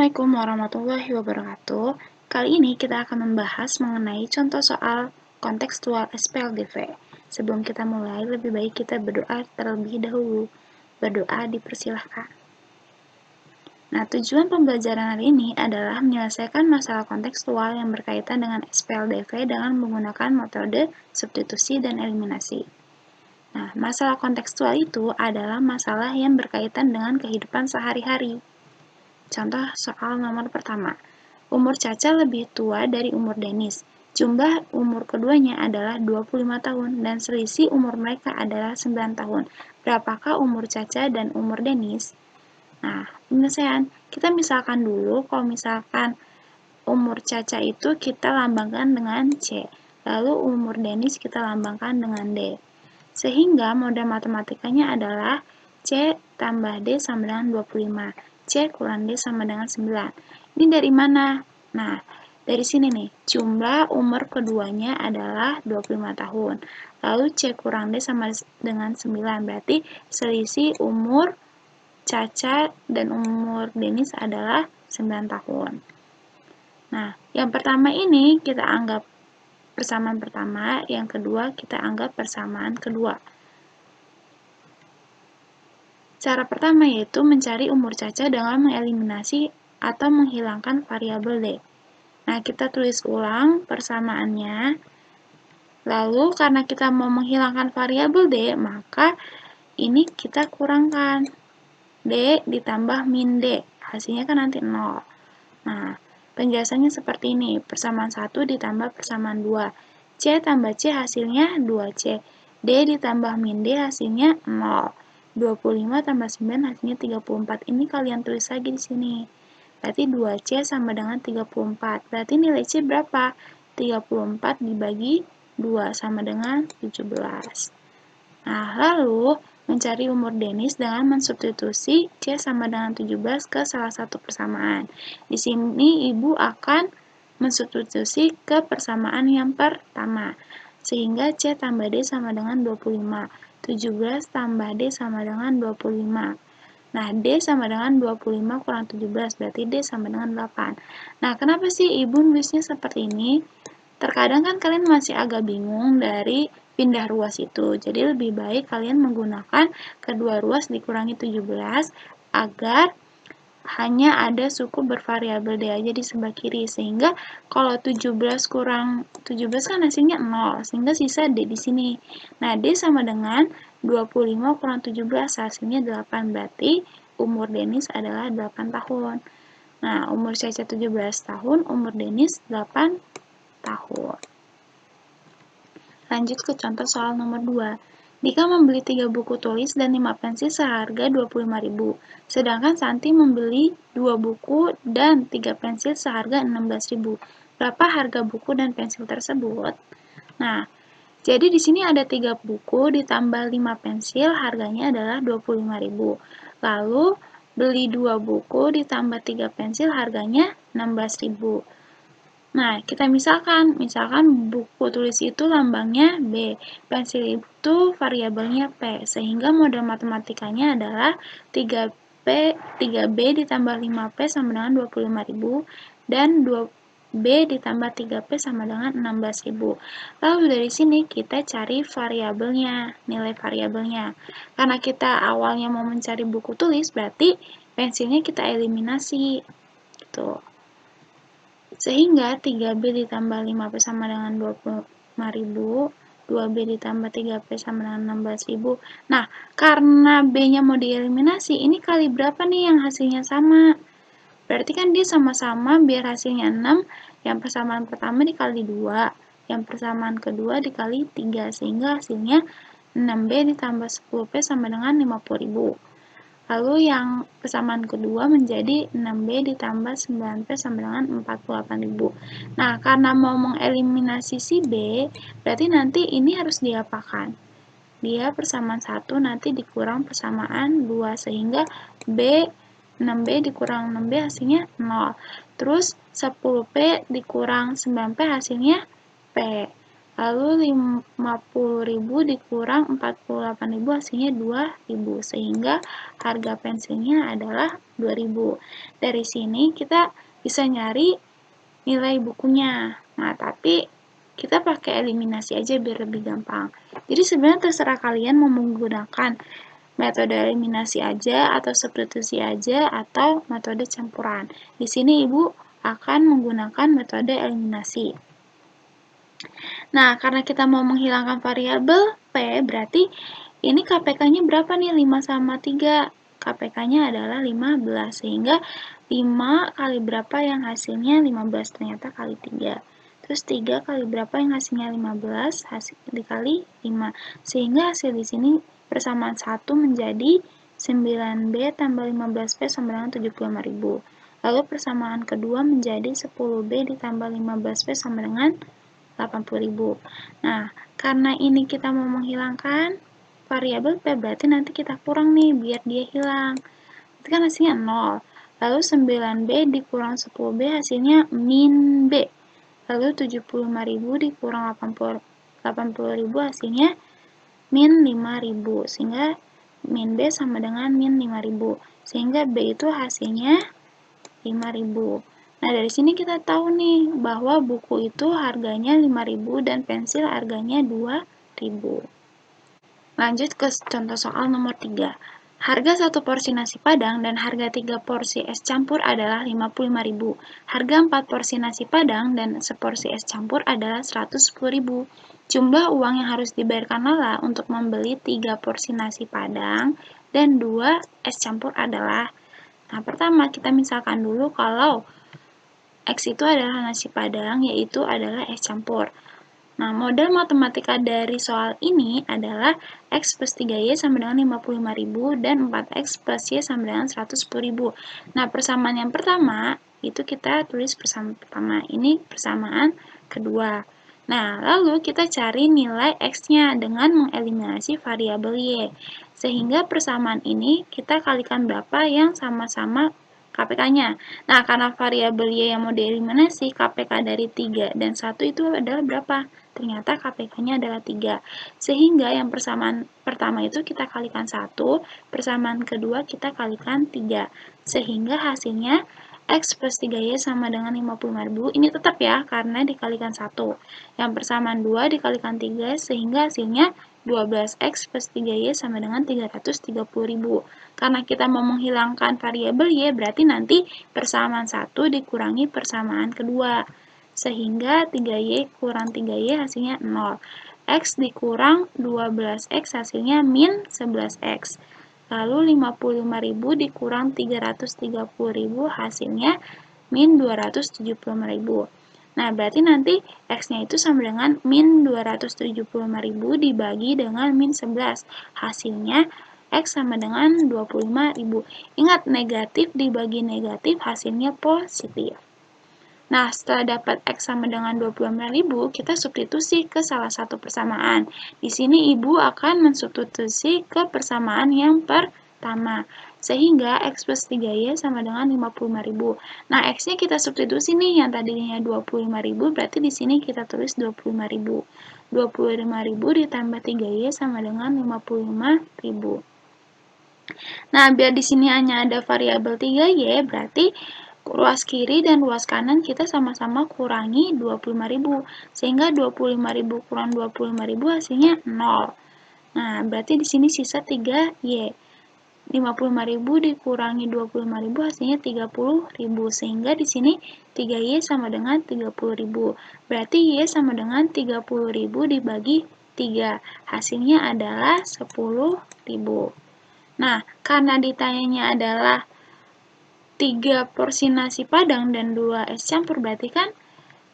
Assalamualaikum warahmatullahi wabarakatuh. Kali ini kita akan membahas mengenai contoh soal kontekstual SPLDV. Sebelum kita mulai, lebih baik kita berdoa terlebih dahulu. Berdoa dipersilahkan. Nah, tujuan pembelajaran hari ini adalah menyelesaikan masalah kontekstual yang berkaitan dengan SPLDV dengan menggunakan metode substitusi dan eliminasi. Nah, masalah kontekstual itu adalah masalah yang berkaitan dengan kehidupan sehari-hari. Contoh soal nomor pertama. Umur Caca lebih tua dari umur Denis. Jumlah umur keduanya adalah 25 tahun dan selisih umur mereka adalah 9 tahun. Berapakah umur Caca dan umur Denis? Nah, penyelesaian. Kita misalkan dulu, kalau misalkan umur Caca itu kita lambangkan dengan C. Lalu umur Denis kita lambangkan dengan D. Sehingga model matematikanya adalah C tambah D sama dengan 25. C kurang D sama dengan 9. Ini dari mana? Nah, dari sini nih, jumlah umur keduanya adalah 25 tahun. Lalu C kurang D sama dengan 9, berarti selisih umur Caca dan umur Denis adalah 9 tahun. Nah, yang pertama ini kita anggap persamaan pertama, yang kedua kita anggap persamaan kedua. Cara pertama yaitu mencari umur Caca dengan mengeliminasi atau menghilangkan variabel D. Nah, kita tulis ulang persamaannya. Lalu, karena kita mau menghilangkan variabel D, maka ini kita kurangkan. D ditambah min D. Hasilnya kan nanti 0. Nah, penjelasannya seperti ini. Persamaan 1 ditambah persamaan 2. C tambah C hasilnya 2C. D ditambah min D hasilnya 0. 25 tambah 9 hasilnya 34. Ini kalian tulis lagi di sini. Berarti 2C sama dengan 34. Berarti nilai C berapa? 34 dibagi 2 sama dengan 17. Nah, lalu mencari umur Denis dengan mensubstitusi C sama dengan 17 ke salah satu persamaan. Di sini Ibu akan mensubstitusi ke persamaan yang pertama. Sehingga C tambah D sama dengan 25. 17 tambah D sama dengan 25. Nah, D sama dengan 25 kurang 17, berarti D sama dengan 8. Nah, kenapa sih Ibu nulisnya seperti ini? Terkadang kan kalian masih agak bingung dari pindah ruas itu. Jadi lebih baik kalian menggunakan kedua ruas dikurangi 17 agar hanya ada suku bervariabel D aja di sebelah kiri. Sehingga kalau 17 kurang 17 kan hasilnya 0. Sehingga sisa D di sini. Nah, D sama dengan 25 kurang 17 hasilnya 8. Berarti umur Denis adalah 8 tahun. Nah, umur Caca 17 tahun, umur Denis 8 tahun. Lanjut ke contoh soal nomor 2. Dika membeli 3 buku tulis dan 5 pensil seharga 25.000. Sedangkan Santi membeli 2 buku dan 3 pensil seharga 16.000. Berapa harga buku dan pensil tersebut? Nah, jadi di sini ada 3 buku ditambah 5 pensil, harganya adalah 25.000. Lalu beli 2 buku ditambah 3 pensil, harganya 16.000. Nah, kita misalkan buku tulis itu lambangnya B, pensil itu variabelnya P, sehingga model matematikanya adalah 3B ditambah 5P sama dengan 25.000, dan 2B ditambah 3P sama dengan 16.000. Lalu dari sini kita cari variabelnya, nilai variabelnya. Karena kita awalnya mau mencari buku tulis, berarti pensilnya kita eliminasi. Gitu. Sehingga 3B ditambah 5P sama dengan 25.000, 2B ditambah 3P sama dengan 16.000. Nah, karena B-nya mau dieliminasi, ini kali berapa nih yang hasilnya sama? Berarti kan dia sama-sama biar hasilnya 6, yang persamaan pertama dikali 2, yang persamaan kedua dikali 3, sehingga hasilnya 6B ditambah 10P sama dengan 50.000. Lalu yang persamaan kedua menjadi 6B ditambah 9P sama dengan 48.000. Nah, karena mau mengeliminasi si B, berarti nanti ini harus diapakan? Dia persamaan 1 nanti dikurang persamaan 2, sehingga B 6B dikurang 6B hasilnya 0. Terus 10P dikurang 9P hasilnya P. Lalu 50.000 dikurang 48.000 hasilnya 2.000. Sehingga harga pensilnya adalah 2.000. Dari sini kita bisa nyari nilai bukunya. Nah, tapi kita pakai eliminasi aja biar lebih gampang. Jadi sebenarnya terserah kalian mau menggunakan metode eliminasi aja atau substitusi aja atau metode campuran. Di sini Ibu akan menggunakan metode eliminasi. Nah, karena kita mau menghilangkan variabel P, berarti ini KPK-nya berapa nih? 5 sama 3. KPK-nya adalah 15, sehingga 5 kali berapa yang hasilnya 15, ternyata kali 3. Terus 3 kali berapa yang hasilnya 15, hasil dikali 5. Sehingga hasil di sini persamaan 1 menjadi 9B tambah 15P sama dengan 75.000. Lalu persamaan kedua menjadi 10B ditambah 15P sama dengan 80.000. Nah, karena ini kita mau menghilangkan variabel P, berarti nanti kita kurang nih biar dia hilang. Itu kan hasilnya 0. Lalu 9B dikurang 10B hasilnya min B. Lalu 75.000 dikurang 80.000 hasilnya min 5.000. Sehingga min B sama dengan min 5.000. Sehingga B itu hasilnya 5.000. Nah, dari sini kita tahu nih bahwa buku itu harganya 5.000 dan pensil harganya 2.000. Lanjut ke contoh soal nomor 3. Harga 1 porsi nasi padang dan harga 3 porsi es campur adalah 55.000. Harga 4 porsi nasi padang dan seporsi es campur adalah 110.000. Jumlah uang yang harus dibayarkan Lala untuk membeli 3 porsi nasi padang dan 2 es campur adalah. Nah, pertama kita misalkan dulu kalau X itu adalah nasi padang, yaitu adalah es campur. Nah, model matematika dari soal ini adalah X plus 3Y sama dengan 55.000 dan 4X plus Y sama dengan 110.000. Nah, persamaan yang pertama, itu kita tulis persamaan pertama. Ini persamaan kedua. Nah, lalu kita cari nilai X-nya dengan mengeliminasi variabel Y. Sehingga persamaan ini kita kalikan berapa yang sama-sama KPK-nya. Nah, karena variabel Y yang mau dieliminasi, KPK dari 3 dan 1 itu adalah berapa? Ternyata KPK-nya adalah 3. Sehingga yang persamaan pertama itu kita kalikan 1, persamaan kedua kita kalikan 3. Sehingga hasilnya X plus 3Y sama dengan 55.000. Ini tetap ya, karena dikalikan 1. Yang persamaan 2 dikalikan 3, sehingga hasilnya 12X plus 3Y sama dengan 330.000. Karena kita mau menghilangkan variabel Y, berarti nanti persamaan 1 dikurangi persamaan kedua. Sehingga 3Y kurang 3Y hasilnya 0. X dikurang 12X hasilnya min 11X. Lalu 55.000 dikurang 330.000 hasilnya min 275.000. Nah, berarti nanti X-nya itu sama dengan min 275.000 dibagi dengan min 11. Hasilnya X sama dengan 25.000. Ingat, negatif dibagi negatif hasilnya positif. Nah, setelah dapat X sama dengan 25.000, kita substitusi ke salah satu persamaan. Di sini Ibu akan mensubstitusi ke persamaan yang pertama. Sehingga X plus 3Y sama dengan 55.000. Nah, X-nya kita substitusi nih, yang tadinya 25.000, berarti di sini kita tulis 25.000. 25.000 ditambah 3Y sama dengan 55.000. Nah, biar di sini hanya ada variabel 3Y, berarti ruas kiri dan ruas kanan kita sama-sama kurangi 25.000. Sehingga 25.000 kurang 25.000 hasilnya 0. Nah, berarti di sini sisa 3Y. 55.000 dikurangi 25.000 hasilnya 30.000. Sehingga di sini 3Y sama dengan 30.000. Berarti Y sama dengan 30.000 dibagi 3. Hasilnya adalah 10.000. Nah, karena ditanyanya adalah 3 porsi nasi padang dan 2 es campur, berarti kan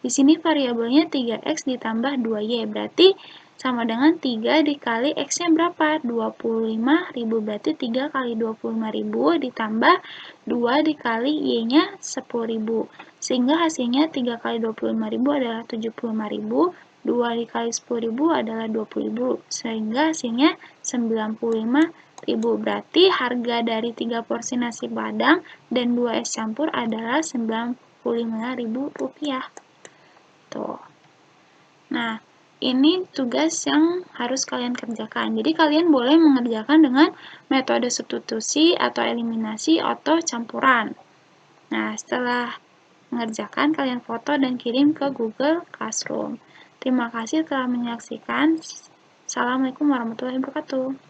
di sini variabelnya 3X ditambah 2Y, berarti sama dengan 3 dikali X-nya berapa? 25.000, berarti 3 kali 25.000 ditambah 2 dikali Y-nya 10.000. Sehingga hasilnya 3 kali 25.000 adalah 75.000, 2 dikali 10.000 adalah 20.000, sehingga hasilnya 95.000. Berarti harga dari 3 porsi nasi padang dan 2 es campur adalah 95.000 rupiah. Tuh. Nah, ini tugas yang harus kalian kerjakan. Jadi kalian boleh mengerjakan dengan metode substitusi atau eliminasi atau campuran. Nah, setelah mengerjakan, kalian foto dan kirim ke Google Classroom. Terima kasih telah menyaksikan. Assalamualaikum warahmatullahi wabarakatuh.